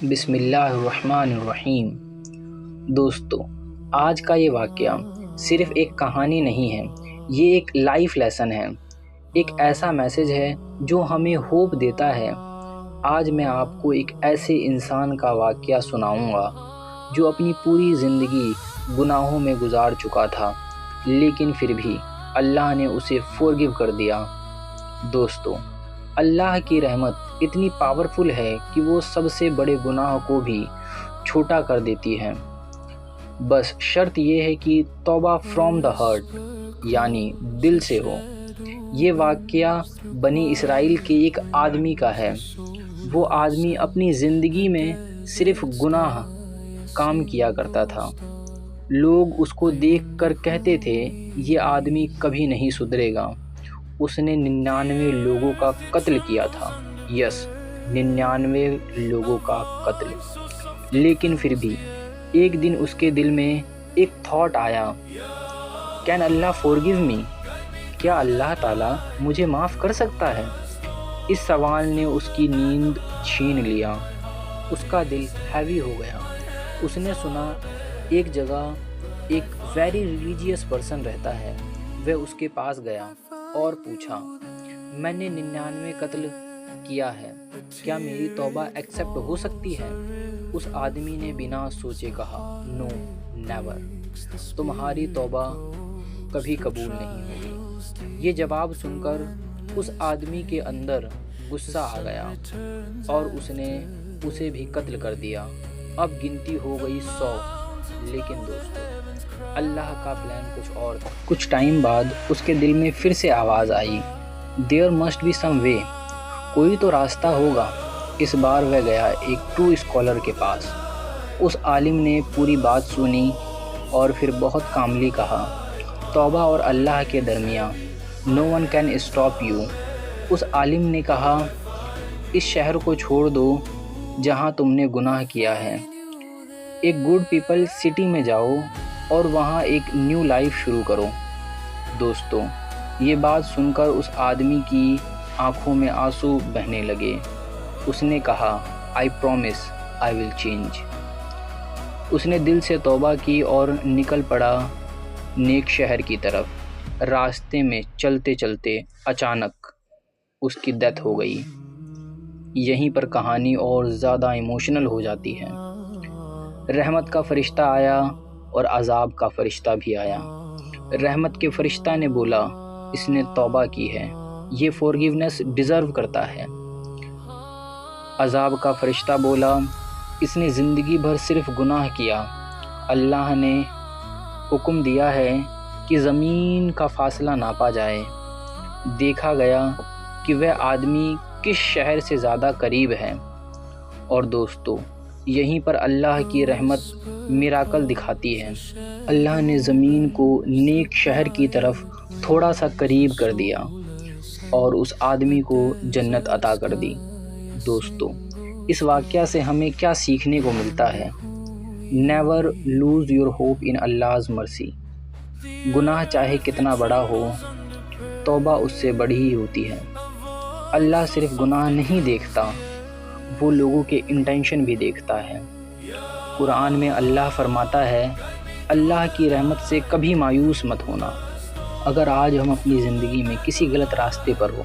بسم اللہ الرحمن الرحیم۔ دوستو، آج کا یہ واقعہ صرف ایک کہانی نہیں ہے، یہ ایک لائف لیسن ہے، ایک ایسا میسج ہے جو ہمیں ہوپ دیتا ہے۔ آج میں آپ کو ایک ایسے انسان کا واقعہ سناؤں گا جو اپنی پوری زندگی گناہوں میں گزار چکا تھا، لیکن پھر بھی اللہ نے اسے فورگیو کر دیا۔ دوستو، اللہ کی رحمت اتنی پاورفل ہے کہ وہ سب سے بڑے گناہ کو بھی چھوٹا کر دیتی ہے۔ بس شرط یہ ہے کہ توبہ فرام دا ہارٹ، یعنی دل سے ہو۔ یہ واقعہ بنی اسرائیل کے ایک آدمی کا ہے۔ وہ آدمی اپنی زندگی میں صرف گناہ کام کیا کرتا تھا۔ لوگ اس کو دیکھ کر کہتے تھے یہ آدمی کبھی نہیں سدھرے گا۔ اس نے 99 لوگوں کا قتل کیا تھا، 99 لوگوں کا قتل۔ لیکن پھر بھی ایک دن اس کے دل میں ایک تھاٹ آیا، کین اللہ فورگیو می؟ کیا اللہ تعالیٰ مجھے معاف کر سکتا ہے؟ اس سوال نے اس کی نیند چھین لیا۔ اس کا دل ہیوی ہو گیا۔ اس نے سنا ایک جگہ ایک ویری ریلیجیس پرسن رہتا ہے۔ وہ اس کے پاس گیا اور پوچھا، میں نے 99 قتل کیا ہے، کیا میری توبہ ایکسیپٹ ہو سکتی ہے؟ اس آدمی نے بنا سوچے کہا، نو نیور، تمہاری توبہ کبھی قبول نہیں ہوگی۔ یہ جواب سن کر اس آدمی کے اندر غصہ آ گیا اور اس نے اسے بھی قتل کر دیا۔ اب گنتی ہو گئی 100۔ لیکن دوستو، اللہ کا پلان کچھ اور تھا۔ کچھ ٹائم بعد اس کے دل میں پھر سے آواز آئی، دیر مسٹ بی سم وے، کوئی تو راستہ ہوگا۔ اس بار وہ گیا ایک ٹرو اسکالر کے پاس۔ اس عالم نے پوری بات سنی اور پھر بہت کاملی کہا، توبہ اور اللہ کے درمیان نو ون کین اسٹاپ یو۔ اس عالم نے کہا، اس شہر کو چھوڑ دو جہاں تم نے گناہ کیا ہے، ایک گڈ پیپل سٹی میں جاؤ اور وہاں ایک نیو لائف شروع کرو۔ دوستو، یہ بات سن کر اس آدمی کی آنکھوں میں آنسو بہنے لگے۔ اس نے کہا، I promise I will change. اس نے دل سے توبہ کی اور نکل پڑا نیک شہر کی طرف۔ راستے میں چلتے چلتے اچانک اس کی ڈیتھ ہو گئی۔ یہیں پر کہانی اور زیادہ ایموشنل ہو جاتی ہے۔ رحمت کا فرشتہ آیا اور عذاب کا فرشتہ بھی آیا۔ رحمت کے فرشتہ نے بولا، اس نے توبہ کی ہے، یہ فورگیونیس ڈیزرو کرتا ہے۔ عذاب کا فرشتہ بولا، اس نے زندگی بھر صرف گناہ کیا، اللہ نے حکم دیا ہے کہ زمین کا فاصلہ ناپا جائے۔ دیکھا گیا کہ وہ آدمی کس شہر سے زیادہ قریب ہے۔ اور دوستو، یہیں پر اللہ کی رحمت میراکل دکھاتی ہے۔ اللہ نے زمین کو نیک شہر کی طرف تھوڑا سا قریب کر دیا اور اس آدمی کو جنت عطا کر دی۔ دوستو، اس واقعہ سے ہمیں کیا سیکھنے کو ملتا ہے؟ Never lose your hope in Allah's مرسی۔ گناہ چاہے کتنا بڑا ہو، توبہ اس سے بڑی ہی ہوتی ہے۔ اللہ صرف گناہ نہیں دیکھتا، وہ لوگوں کے انٹینشن بھی دیکھتا ہے۔ قرآن میں اللہ فرماتا ہے، اللہ کی رحمت سے کبھی مایوس مت ہونا۔ اگر آج ہم اپنی زندگی میں کسی غلط راستے پر ہو،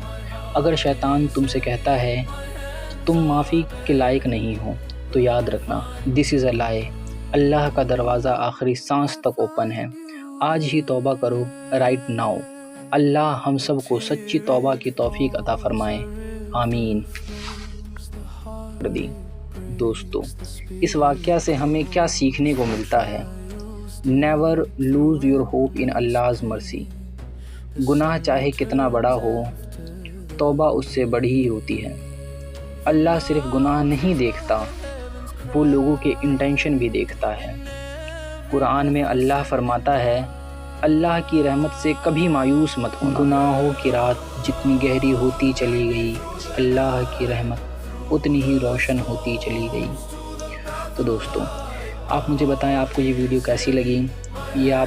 اگر شیطان تم سے کہتا ہے تم معافی کے لائق نہیں ہو، تو یاد رکھنا، دس از اے لائی۔ اللہ کا دروازہ آخری سانس تک اوپن ہے۔ آج ہی توبہ کرو، رائٹ ناؤ۔ اللہ ہم سب کو سچی توبہ کی توفیق عطا فرمائے، آمین۔ دوستو، اس واقعہ سے ہمیں کیا سیکھنے کو ملتا ہے؟ Never lose your hope in Allah's مرسی۔ گناہ چاہے کتنا بڑا ہو، توبہ اس سے بڑی ہی ہوتی ہے۔ اللہ صرف گناہ نہیں دیکھتا، وہ لوگوں کے انٹینشن بھی دیکھتا ہے۔ قرآن میں اللہ فرماتا ہے، اللہ کی رحمت سے کبھی مایوس مت ہونا۔ گناہوں کی رات جتنی گہری ہوتی چلی گئی، اللہ کی رحمت اتنی ہی روشن ہوتی چلی گئی۔ تو دوستو، آپ مجھے بتائیں آپ کو یہ ویڈیو کیسی لگی؟ یہ آپ